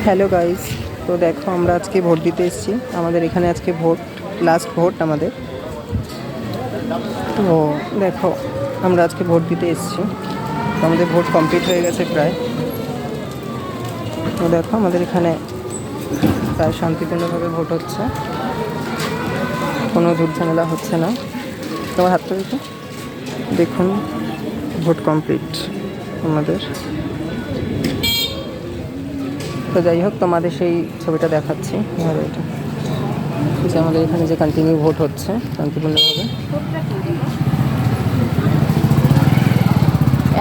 Hello guys, তো দেখো আমরা আজকে ভোট দিতে এসেছি। আমাদের এখানে আজকে ভোট, লাস্ট ভোট আমাদের। তো দেখো আমরা আজকে ভোট দিতে এসেছি। তো আমাদের ভোট কমপ্লিট হয়ে গেছে প্রায়। তো দেখো আমাদের এখানে প্রায় শান্তিপূর্ণভাবে ভোট হচ্ছে, কোনো ঝুটঝামেলা হচ্ছে না। তোমার হাতটা দেখো, দেখুন ভোট কমপ্লিট আমাদের। তো যাই হোক, তোমাদের সেই ছবিটা দেখাচ্ছি। এভাবে এটা যে আমাদের এখানে যে কন্টিনিউ ভোট হচ্ছে শান্তিপূর্ণভাবে,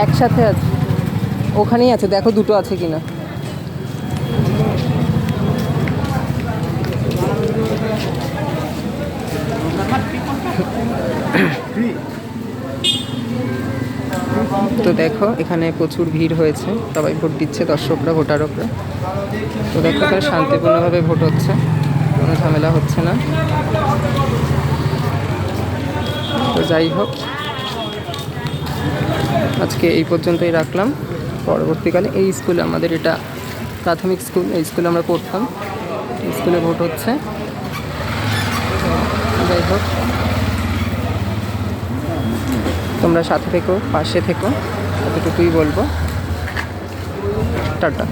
একসাথে আছে, ওখানেই আছে, দেখো দুটো আছে কিনা। তো দেখো এখানে প্রচুর ভিড় হয়েছে, সবাই ভোট দিচ্ছে, দর্শকরা, ভোটারকরা। তো দেখো এখানে শান্তিপূর্ণভাবে ভোট হচ্ছে, কোনো ঝামেলা হচ্ছে না। তো যাই হোক, আজকে এই পর্যন্তই রাখলাম। পরবর্তীকালে এই স্কুলে, আমাদের এটা প্রাথমিক স্কুল, এই স্কুলে আমরা পড়তাম, এই স্কুলে ভোট হচ্ছে। যাই হোক, তোমরা সাথে থেকো, পাশে থেকো, এতটুকুই বলবো। টাটা।